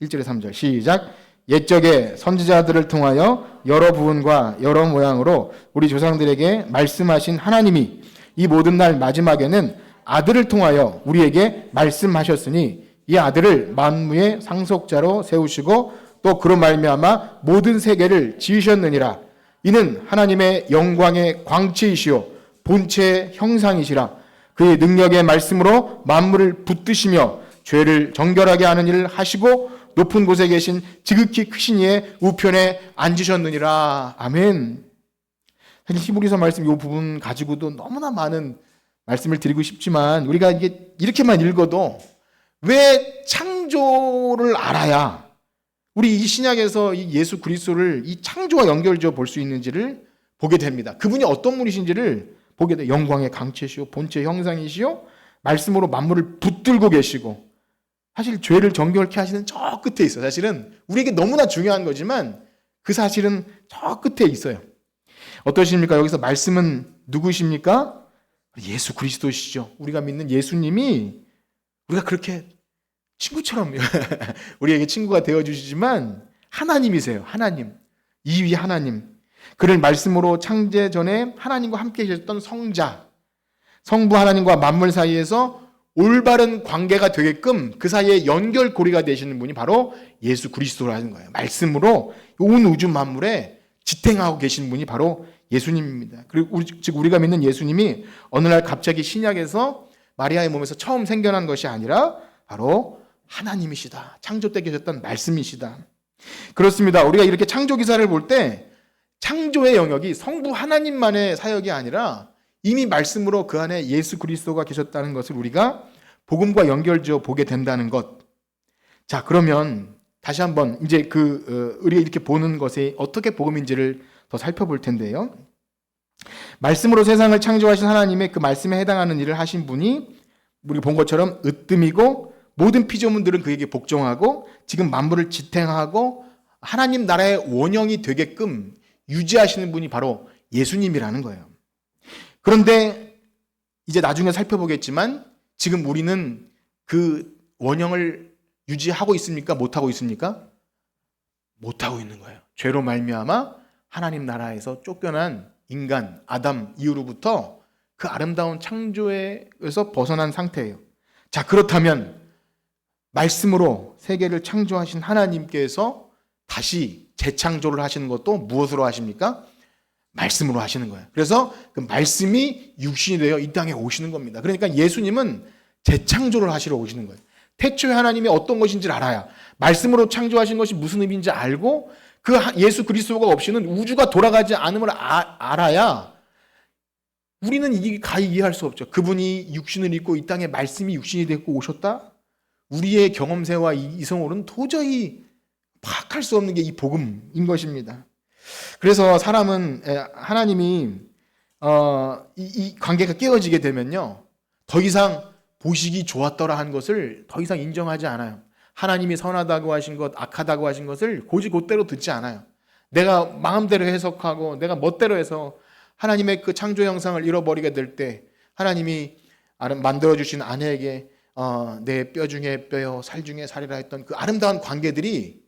1절에서 3절 시작. 옛적에 선지자들을 통하여 여러 부분과 여러 모양으로 우리 조상들에게 말씀하신 하나님이 이 모든 날 마지막에는 아들을 통하여 우리에게 말씀하셨으니 이 아들을 만무의 상속자로 세우시고 또 그로 말미암아 모든 세계를 지으셨느니라. 이는 하나님의 영광의 광채이시요 본체의 형상이시라. 그의 능력의 말씀으로 만물을 붙드시며 죄를 정결하게 하는 일을 하시고 높은 곳에 계신 지극히 크신 이의 우편에 앉으셨느니라. 아멘. 사실 히브리서 말씀 이 부분 가지고도 너무나 많은 말씀을 드리고 싶지만 우리가 이렇게만 읽어도 왜 창조를 알아야 우리 이 신약에서 이 예수 그리스도를 이 창조와 연결지어 볼 수 있는지를 보게 됩니다. 그분이 어떤 분이신지를 보게 돼. 영광의 강체시오 본체 형상이시오 말씀으로 만물을 붙들고 계시고 사실 죄를 정결케 하시는 저 끝에 있어요. 사실은 우리에게 너무나 중요한 거지만 그 사실은 저 끝에 있어요. 어떠십니까? 여기서 말씀은 누구십니까? 예수 그리스도시죠. 우리가 믿는 예수님이 우리가 그렇게 친구처럼 우리에게 친구가 되어주시지만 하나님이세요. 하나님. 이위 하나님. 그를 말씀으로 창제 전에 하나님과 함께 계셨던 성자. 성부 하나님과 만물 사이에서 올바른 관계가 되게끔 그 사이에 연결고리가 되시는 분이 바로 예수 그리스도라는 거예요. 말씀으로 온 우주 만물에 지탱하고 계신 분이 바로 예수님입니다. 그리고 즉 우리가 믿는 예수님이 어느 날 갑자기 신약에서 마리아의 몸에서 처음 생겨난 것이 아니라 바로 하나님이시다. 창조 때 계셨던 말씀이시다. 그렇습니다. 우리가 이렇게 창조 기사를 볼 때 창조의 영역이 성부 하나님만의 사역이 아니라 이미 말씀으로 그 안에 예수 그리스도가 계셨다는 것을 우리가 복음과 연결지어 보게 된다는 것. 자, 그러면 다시 한번 이제 우리가 이렇게 보는 것이 어떻게 복음인지를 더 살펴볼 텐데요. 말씀으로 세상을 창조하신 하나님의 그 말씀에 해당하는 일을 하신 분이 우리 본 것처럼 으뜸이고 모든 피조물들은 그에게 복종하고 지금 만물을 지탱하고 하나님 나라의 원형이 되게끔 유지하시는 분이 바로 예수님이라는 거예요. 그런데 이제 나중에 살펴보겠지만 지금 우리는 그 원형을 유지하고 있습니까? 못하고 있습니까? 못하고 있는 거예요. 죄로 말미암아 하나님 나라에서 쫓겨난 인간 아담 이후로부터 그 아름다운 창조에서 벗어난 상태예요. 자, 그렇다면 말씀으로 세계를 창조하신 하나님께서 다시 재창조를 하시는 것도 무엇으로 하십니까? 말씀으로 하시는 거예요. 그래서 그 말씀이 육신이 되어 이 땅에 오시는 겁니다. 그러니까 예수님은 재창조를 하시러 오시는 거예요. 태초에 하나님이 어떤 것인지를 알아야 말씀으로 창조하신 것이 무슨 의미인지 알고 그 예수 그리스도가 없이는 우주가 돌아가지 않음을 알아야 우리는 이게 가히 이해할 수 없죠. 그분이 육신을 입고 이 땅에 말씀이 육신이 되고 오셨다? 우리의 경험세와 이성으로는 도저히 파악할 수 없는 게 이 복음인 것입니다. 그래서 사람은 하나님이 이 관계가 깨어지게 되면요, 더 이상 보시기 좋았더라 한 것을 더 이상 인정하지 않아요. 하나님이 선하다고 하신 것, 악하다고 하신 것을 곧대로 듣지 않아요. 내가 마음대로 해석하고 내가 멋대로 해서 하나님의 그 창조 형상을 잃어버리게 될 때 하나님이 만들어주신 아내에게 내 뼈 중에 뼈요 살 중에 살이라 했던 그 아름다운 관계들이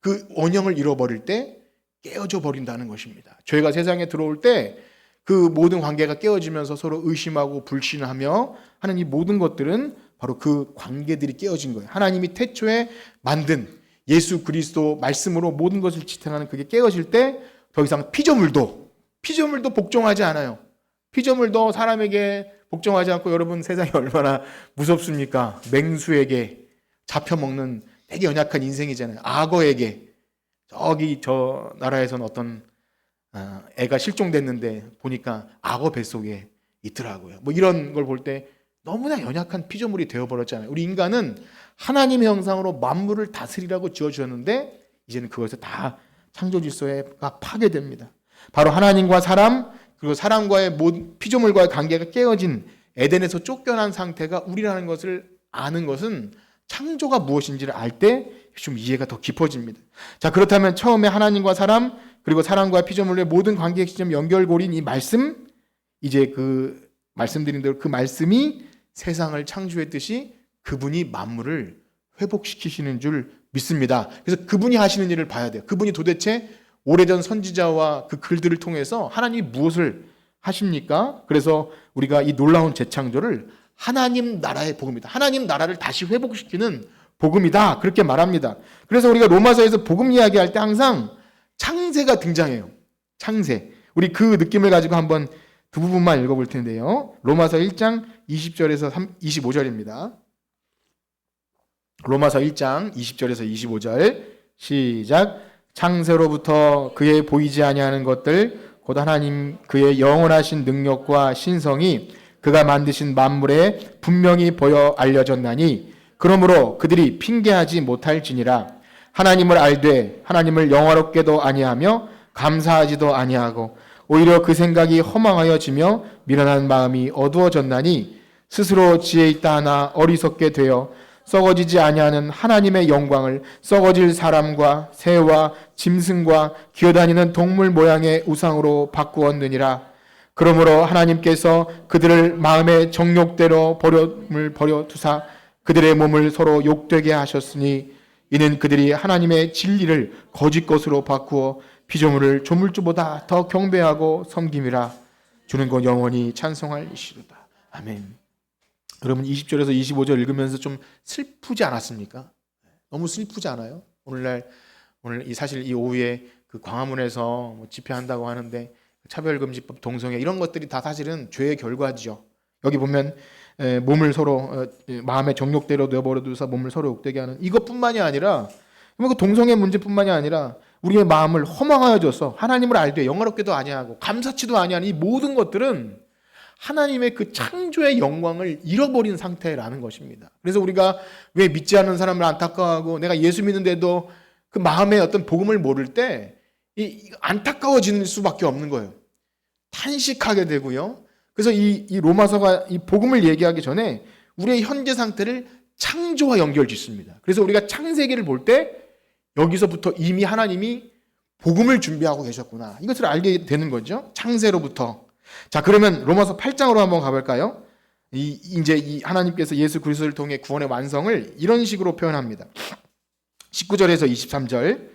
그 원형을 잃어버릴 때 깨어져 버린다는 것입니다. 죄가 세상에 들어올 때 그 모든 관계가 깨어지면서 서로 의심하고 불신하며 하는 이 모든 것들은 바로 그 관계들이 깨어진 거예요. 하나님이 태초에 만든 예수 그리스도 말씀으로 모든 것을 지탱하는 그게 깨어질 때 더 이상 피조물도 복종하지 않아요. 피조물도 사람에게 복종하지 않고, 여러분 세상이 얼마나 무섭습니까? 맹수에게 잡혀먹는 되게 연약한 인생이잖아요. 악어에게, 저 나라에서는 어떤 애가 실종됐는데 보니까 악어 뱃속에 있더라고요. 뭐 이런 걸 볼 때 너무나 연약한 피조물이 되어버렸잖아요. 우리 인간은 하나님의 형상으로 만물을 다스리라고 지어주셨는데 이제는 그것을 다 창조 질서가 파괴됩니다. 바로 하나님과 사람, 그리고 사람과의 모든 피조물과의 관계가 깨어진 에덴에서 쫓겨난 상태가 우리라는 것을 아는 것은 창조가 무엇인지를 알 때 좀 이해가 더 깊어집니다. 자, 그렇다면 처음에 하나님과 사람, 그리고 사람과 피조물의 모든 관계의 시점 연결고리인 이 말씀, 이제 그 말씀드린 대로 그 말씀이 세상을 창조했듯이 그분이 만물을 회복시키시는 줄 믿습니다. 그래서 그분이 하시는 일을 봐야 돼요. 그분이 도대체 오래전 선지자와 그 글들을 통해서 하나님이 무엇을 하십니까? 그래서 우리가 이 놀라운 재창조를 하나님 나라의 복음이다. 하나님 나라를 다시 회복시키는 복음이다. 그렇게 말합니다. 그래서 우리가 로마서에서 복음 이야기할 때 항상 창세가 등장해요. 창세. 우리 그 느낌을 가지고 한번 두 부분만 읽어볼 텐데요. 로마서 1장 20절에서 25절입니다. 로마서 1장 20절에서 25절 시작. 창세로부터 그의 보이지 아니하는 것들 곧 하나님 그의 영원하신 능력과 신성이 그가 만드신 만물에 분명히 보여 알려졌나니 그러므로 그들이 핑계하지 못할지니라. 하나님을 알되 하나님을 영화롭게도 아니하며 감사하지도 아니하고 오히려 그 생각이 허망하여지며 미련한 마음이 어두워졌나니 스스로 지혜 있다 하나 어리석게 되어 썩어지지 아니하는 하나님의 영광을 썩어질 사람과 새와 짐승과 기어다니는 동물 모양의 우상으로 바꾸었느니라. 그러므로 하나님께서 그들을 마음의 정욕대로 버려 두사 그들의 몸을 서로 욕되게 하셨으니 이는 그들이 하나님의 진리를 거짓 것으로 바꾸어 피조물을 조물주보다 더 경배하고 섬김이라. 주는 곧 영원히 찬송할 이시로다. 아멘. 여러분 20절에서 25절 읽으면서 좀 슬프지 않았습니까? 너무 슬프지 않아요? 오늘 사실 이 오후에 그 광화문에서 뭐 집회한다고 하는데 차별금지법, 동성애 이런 것들이 다 사실은 죄의 결과죠. 여기 보면 몸을 서로 마음의 정욕대로 내버려두사 몸을 서로 욕되게 하는 이것뿐만이 아니라 그 동성애 문제뿐만이 아니라 우리의 마음을 허망하여져서 하나님을 알되 영화롭게도 아니하고 감사치도 아니하는 이 모든 것들은 하나님의 그 창조의 영광을 잃어버린 상태라는 것입니다. 그래서 우리가 왜 믿지 않는 사람을 안타까워하고 내가 예수 믿는데도 그 마음의 어떤 복음을 모를 때 안타까워지는 수밖에 없는 거예요. 탄식하게 되고요. 그래서 이 로마서가 이 복음을 얘기하기 전에 우리의 현재 상태를 창조와 연결 짓습니다. 그래서 우리가 창세기를 볼 때 여기서부터 이미 하나님이 복음을 준비하고 계셨구나. 이것을 알게 되는 거죠. 창세로부터. 자, 그러면 로마서 8장으로 한번 가볼까요? 이제 이 하나님께서 예수 그리스도를 통해 구원의 완성을 이런 식으로 표현합니다. 19절에서 23절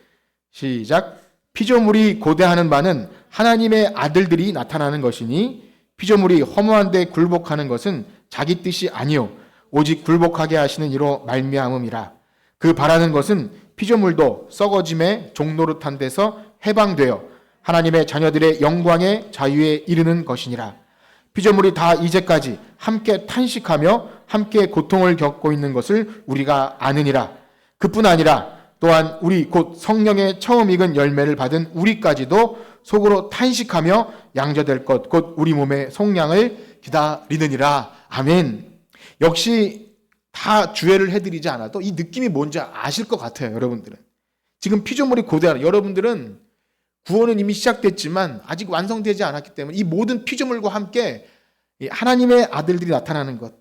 시작. 피조물이 고대하는 바는 하나님의 아들들이 나타나는 것이니 피조물이 허무한데 굴복하는 것은 자기 뜻이 아니요 오직 굴복하게 하시는 이로 말미암음이라. 그 바라는 것은 피조물도 썩어짐의 종노릇한 데서 해방되어 하나님의 자녀들의 영광의 자유에 이르는 것이니라. 피조물이 다 이제까지 함께 탄식하며 함께 고통을 겪고 있는 것을 우리가 아느니라. 그뿐 아니라 또한 우리 곧 성령의 처음 익은 열매를 받은 우리까지도 속으로 탄식하며 양자될 것 곧 우리 몸의 속량을 기다리느니라. 아멘. 역시 다 주애를 해드리지 않아도 이 느낌이 뭔지 아실 것 같아요. 여러분들은 지금 피조물이 고대하는 여러분들은 구원은 이미 시작됐지만 아직 완성되지 않았기 때문에 이 모든 피조물과 함께 하나님의 아들들이 나타나는 것,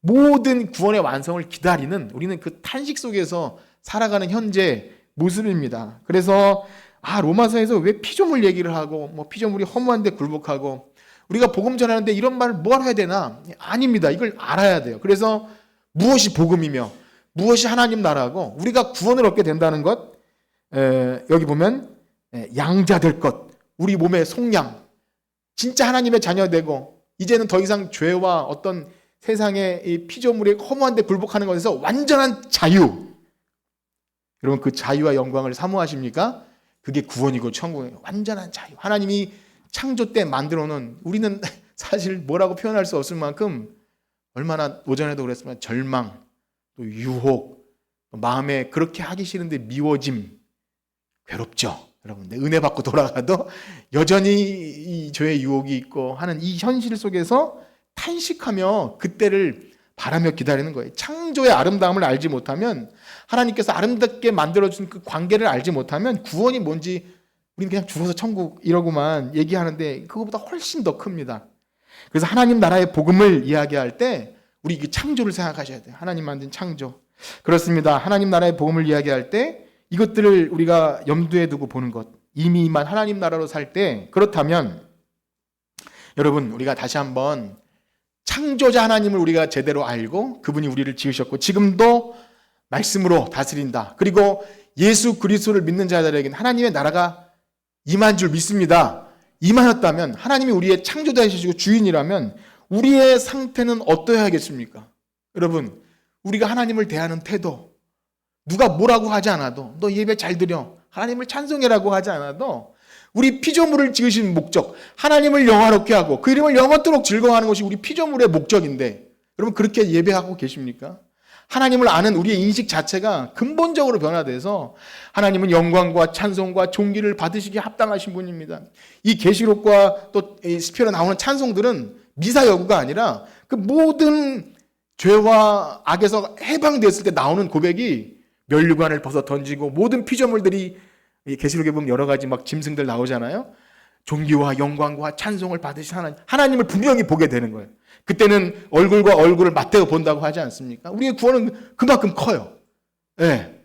모든 구원의 완성을 기다리는 우리는 그 탄식 속에서 살아가는 현재 모습입니다. 그래서 로마서에서 왜 피조물 얘기를 하고 뭐 피조물이 허무한데 굴복하고 우리가 복음 전하는데 이런 말을 뭘 해야 되나? 아닙니다. 이걸 알아야 돼요. 그래서 무엇이 복음이며 무엇이 하나님 나라고 우리가 구원을 얻게 된다는 것, 여기 보면 양자될 것, 우리 몸의 속량, 진짜 하나님의 자녀 되고 이제는 더 이상 죄와 어떤 세상의 이 피조물의 허무한데 굴복하는 것에서 완전한 자유. 여러분 그 자유와 영광을 사모하십니까? 그게 구원이고 천국이에요. 완전한 자유. 하나님이 창조 때 만들어 놓은 우리는 사실 뭐라고 표현할 수 없을 만큼 얼마나 오전에도 그랬지만 절망, 또 유혹, 마음에 그렇게 하기 싫은데 미워짐, 괴롭죠. 여러분 은혜 받고 돌아가도 여전히 이 죄의 유혹이 있고 하는 이 현실 속에서 탄식하며 그때를 바라며 기다리는 거예요. 창조의 아름다움을 알지 못하면 하나님께서 아름답게 만들어준 그 관계를 알지 못하면 구원이 뭔지 우리는 그냥 죽어서 천국 이러고만 얘기하는데 그거보다 훨씬 더 큽니다. 그래서 하나님 나라의 복음을 이야기할 때 우리 이 창조를 생각하셔야 돼요. 하나님 만든 창조. 그렇습니다. 하나님 나라의 복음을 이야기할 때 이것들을 우리가 염두에 두고 보는 것. 이미만 하나님 나라로 살 때 그렇다면 여러분 우리가 다시 한번 창조자 하나님을 우리가 제대로 알고 그분이 우리를 지으셨고 지금도 말씀으로 다스린다. 그리고 예수 그리스도를 믿는 자들에게는 하나님의 나라가 임한 줄 믿습니다. 임하였다면 하나님이 우리의 창조자이시고 주인이라면 우리의 상태는 어떠해야겠습니까? 여러분, 우리가 하나님을 대하는 태도, 누가 뭐라고 하지 않아도 너 예배 잘 드려, 하나님을 찬송해라고 하지 않아도 우리 피조물을 지으신 목적, 하나님을 영화롭게 하고 그 이름을 영원토록 즐거워하는 것이 우리 피조물의 목적인데 여러분 그렇게 예배하고 계십니까? 하나님을 아는 우리의 인식 자체가 근본적으로 변화돼서 하나님은 영광과 찬송과 존귀를 받으시기에 합당하신 분입니다. 이 계시록과 또 시편에 나오는 찬송들은 미사여구가 아니라 그 모든 죄와 악에서 해방되었을 때 나오는 고백이 면류관을 벗어 던지고 모든 피조물들이 계시록에 보면 여러 가지 막 짐승들 나오잖아요. 존귀와 영광과 찬송을 받으신 하나님을 분명히 보게 되는 거예요. 그때는 얼굴과 얼굴을 맞대어 본다고 하지 않습니까? 우리의 구원은 그만큼 커요. 네.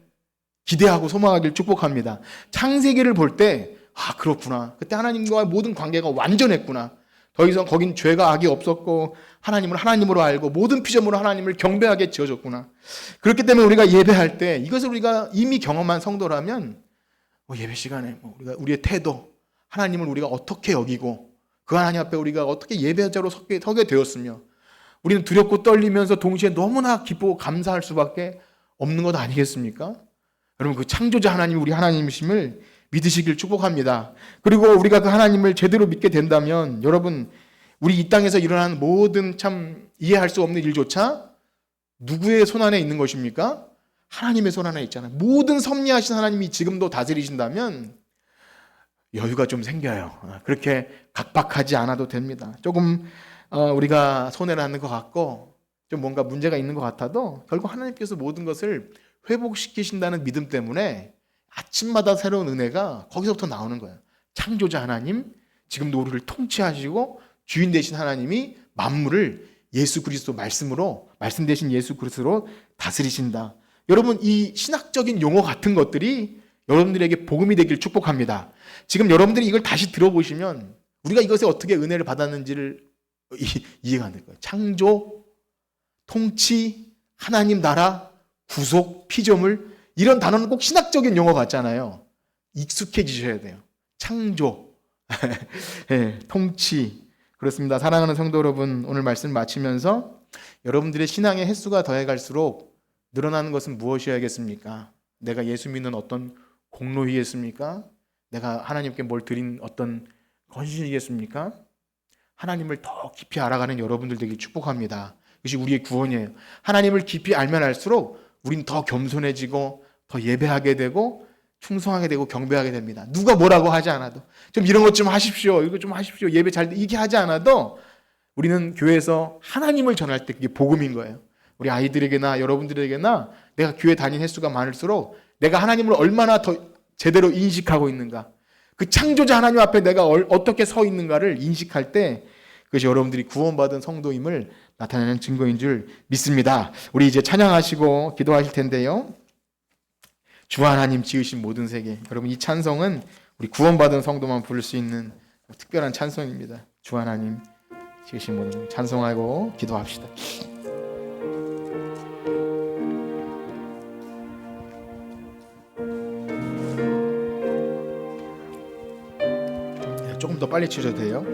기대하고 소망하길 축복합니다. 창세기를 볼 때 그렇구나. 그때 하나님과 모든 관계가 완전했구나. 더 이상 거긴 죄가 악이 없었고 하나님을 하나님으로 알고 모든 피조물로 하나님을 경배하게 지어졌구나. 그렇기 때문에 우리가 예배할 때 이것을 우리가 이미 경험한 성도라면 예배 시간에 우리의 태도, 하나님을 우리가 어떻게 여기고 그 하나님 앞에 우리가 어떻게 예배자로 서게 되었으며 우리는 두렵고 떨리면서 동시에 너무나 기쁘고 감사할 수밖에 없는 것 아니겠습니까? 여러분 그 창조자 하나님 우리 하나님이심을 믿으시길 축복합니다. 그리고 우리가 그 하나님을 제대로 믿게 된다면 여러분 우리 이 땅에서 일어나는 모든 참 이해할 수 없는 일조차 누구의 손안에 있는 것입니까? 하나님의 손안에 있잖아요. 모든 섭리하신 하나님이 지금도 다스리신다면 여유가 좀 생겨요. 그렇게 각박하지 않아도 됩니다. 조금 우리가 손해를 하는 것 같고 좀 뭔가 문제가 있는 것 같아도 결국 하나님께서 모든 것을 회복시키신다는 믿음 때문에 아침마다 새로운 은혜가 거기서부터 나오는 거예요. 창조자 하나님, 지금도 우리를 통치하시고 주인 되신 하나님이 만물을 예수 그리스도 말씀으로, 말씀 되신 예수 그리스도로 다스리신다. 여러분 이 신학적인 용어 같은 것들이 여러분들에게 복음이 되길 축복합니다. 지금 여러분들이 이걸 다시 들어보시면 우리가 이것에 어떻게 은혜를 받았는지를 이해가 안 될 거예요. 창조, 통치, 하나님 나라, 구속, 피조물 이런 단어는 꼭 신학적인 용어 같잖아요. 익숙해지셔야 돼요. 창조, 네, 통치. 그렇습니다. 사랑하는 성도 여러분, 오늘 말씀 마치면서 여러분들의 신앙의 횟수가 더해갈수록 늘어나는 것은 무엇이어야겠습니까? 내가 예수 믿는 어떤 공로이겠습니까? 내가 하나님께 뭘 드린 어떤 건신이겠습니까? 하나님을 더 깊이 알아가는 여러분들 되길 축복합니다. 그것이 우리의 구원이에요. 하나님을 깊이 알면 알수록 우린 더 겸손해지고 더 예배하게 되고 충성하게 되고 경배하게 됩니다. 누가 뭐라고 하지 않아도 좀 이런 것 좀 하십시오. 이거 좀 하십시오. 예배 잘 이게 하지 않아도 우리는 교회에서 하나님을 전할 때 그게 복음인 거예요. 우리 아이들에게나 여러분들에게나 내가 교회 다닌 횟수가 많을수록 내가 하나님을 얼마나 더 제대로 인식하고 있는가, 그 창조자 하나님 앞에 내가 어떻게 서 있는가를 인식할 때 그것이 여러분들이 구원받은 성도임을 나타내는 증거인 줄 믿습니다. 우리 이제 찬양하시고 기도하실 텐데요. 주 하나님 지으신 모든 세계. 여러분 이 찬송은 우리 구원받은 성도만 부를 수 있는 특별한 찬송입니다. 주 하나님 지으신 모든 세계. 찬송하고 기도합시다. 조금 더 빨리 치셔도 돼요.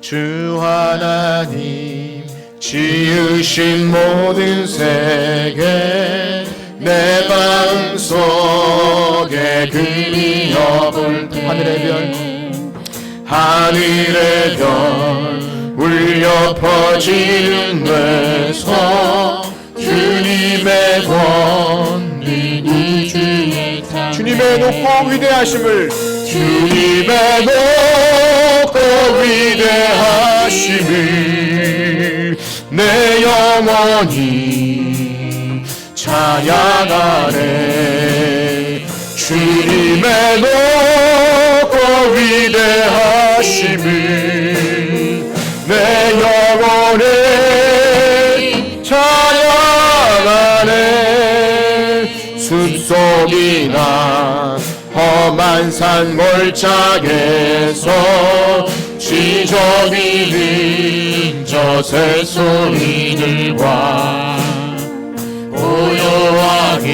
주 하나님 지으신 모든 세계 내 마음 속에 그리어볼 때 하늘의 별 울려 퍼지는 데서 주님의 권능이 주님의 높고 위대하심을 주님의 높고 위대하심을 내 영혼이 찬양하네. 주님의 높고 위대하심을 내 영혼이 찬양하네. 숲속이나 험한 산 몰짝에서 지저귀 흔적 저 새소리들과 고요하게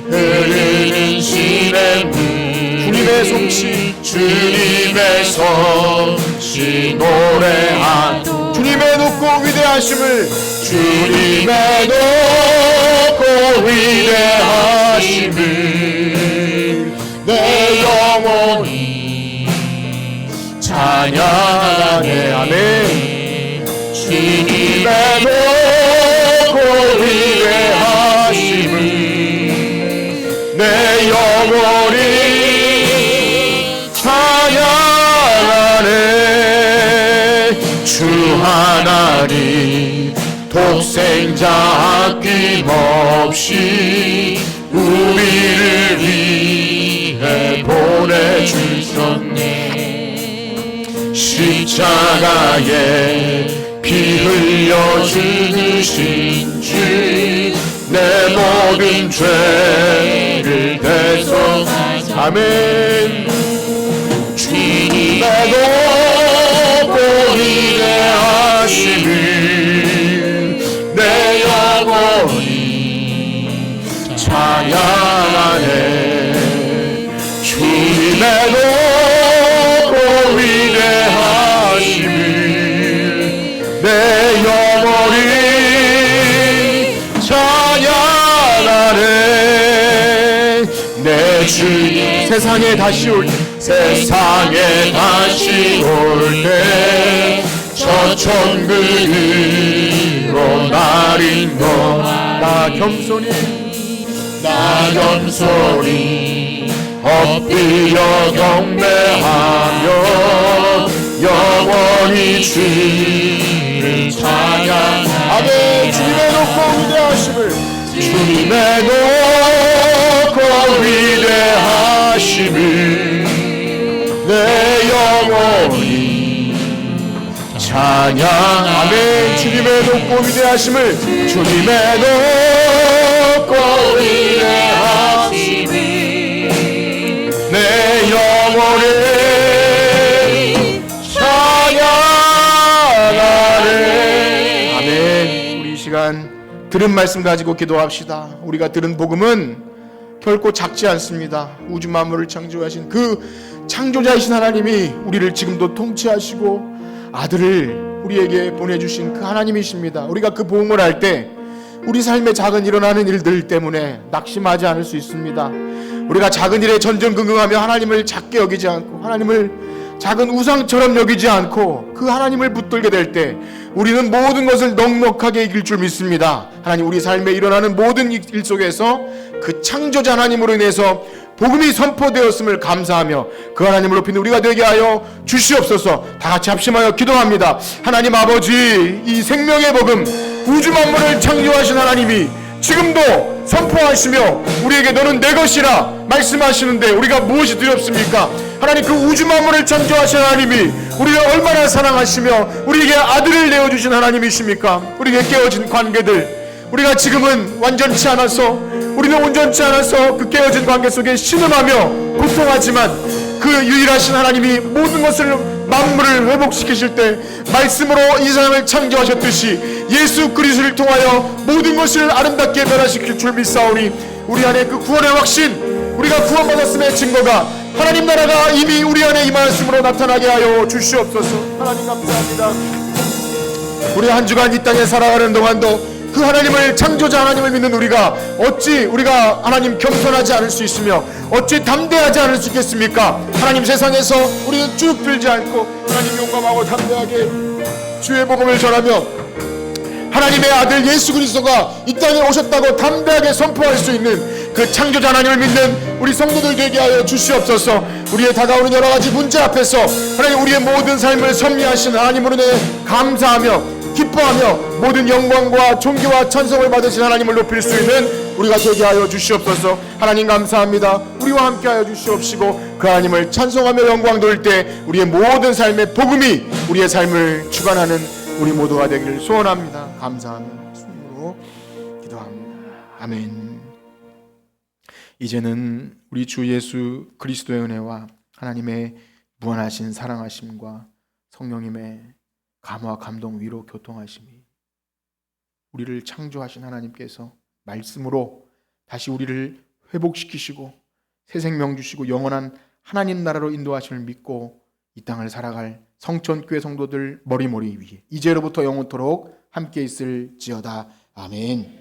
흐르는 시냇물 주님의 솜씨 주님의 솜씨 노래하도 주님의 높고 위대하심을 주님의 높고 위대하심을 내 영혼이 찬양하네. 아멘. 주님의 높고 위대하심을 내 영혼이 찬양하네. 주 하나님 독생자 아낌없이 우리를 위해 보내주셨네. 십자가에 피 흘려 죽으신 주 내 모든 죄를 대속하사 아멘. 주님의 높고 위대하심을 내 영혼이 찬양하네. 주님의 높고 위대하심을 내 영혼이 찬양하네. 내 주님 세상에 다시 올 때 세상에 다시 올 때 저 천국으로 날 인도하라. 나 겸손히 엎드려 경배하며 영원히 주를 찬양하네. 아멘. 주님의 높고 위대하심을 주님의 높고 위대하심을 내 영혼이 찬양. 아멘. 주님의 높고 위대하심을 주님의 높고 위대하심을 내 영혼이 찬양하네. 아멘. 우리 이 시간 들은 말씀 가지고 기도합시다. 우리가 들은 복음은 결코 작지 않습니다. 우주 만물을 창조하신 그 창조자이신 하나님이 우리를 지금도 통치하시고 아들을 우리에게 보내주신 그 하나님이십니다. 우리가 그 복음을 할 때 우리 삶에 작은 일어나는 일들 때문에 낙심하지 않을 수 있습니다. 우리가 작은 일에 전전긍긍하며 하나님을 작게 여기지 않고 하나님을 작은 우상처럼 여기지 않고 그 하나님을 붙들게 될 때 우리는 모든 것을 넉넉하게 이길 줄 믿습니다. 하나님, 우리 삶에 일어나는 모든 일 속에서 그 창조자 하나님으로 인해서 복음이 선포되었음을 감사하며 그 하나님을 높이는 우리가 되게 하여 주시옵소서. 다 같이 합심하여 기도합니다. 하나님 아버지, 이 생명의 복음, 우주 만물을 창조하신 하나님이 지금도 선포하시며 우리에게 너는 내 것이라 말씀하시는데 우리가 무엇이 두렵습니까? 하나님, 그 우주 만물을 창조하신 하나님이 우리를 얼마나 사랑하시며 우리에게 아들을 내어주신 하나님이십니까? 우리에게 깨어진 관계들, 우리가 지금은 완전치 않아서, 우리는 온전치 않아서 그 깨어진 관계 속에 신음하며 고통하지만 그 유일하신 하나님이 모든 것을 만물을 회복시키실 때 말씀으로 이 세상을 창조하셨듯이 예수 그리스도를 통하여 모든 것을 아름답게 변화시킬 줄 믿사오니 우리 안에 그 구원의 확신, 우리가 구원받았음의 증거가 하나님 나라가 이미 우리 안에 임하였으므로 나타나게 하여 주시옵소서. 하나님 감사합니다. 우리 한 주간 이 땅에 살아가는 동안도 그 하나님을, 창조자 하나님을 믿는 우리가 어찌 우리가 하나님 겸손하지 않을 수 있으며 어찌 담대하지 않을 수 있겠습니까? 하나님, 세상에서 우리는 쭉 들지 않고 하나님 용감하고 담대하게 주의 복음을 전하며 하나님의 아들 예수 그리스도가 이 땅에 오셨다고 담대하게 선포할 수 있는 그 창조자 하나님을 믿는 우리 성도들 되게 하여 주시옵소서. 우리의 다가오는 여러 가지 문제 앞에서 하나님, 우리의 모든 삶을 섭리하신 하나님으로 인해 감사하며 기뻐하며 모든 영광과 존귀와 찬송을 받으신 하나님을 높일 수 있는 우리가 되게 하여 주시옵소서. 하나님 감사합니다. 우리와 함께 하여 주시옵시고 그 하나님을 찬송하며 영광 돌릴 때 우리의 모든 삶의 복음이 우리의 삶을 주관하는 우리 모두가 되기를 소원합니다. 감사하며 숨으로 기도합니다. 아멘. 이제는 우리 주 예수 그리스도의 은혜와 하나님의 무한하신 사랑하심과 성령님의 감화, 감동, 위로, 교통하심이 우리를 창조하신 하나님께서 말씀으로 다시 우리를 회복시키시고 새 생명 주시고 영원한 하나님 나라로 인도하심을 믿고 이 땅을 살아갈 성천교회 성도들 머리머리 위에 이제로부터 영원토록 함께 있을지어다. 아멘.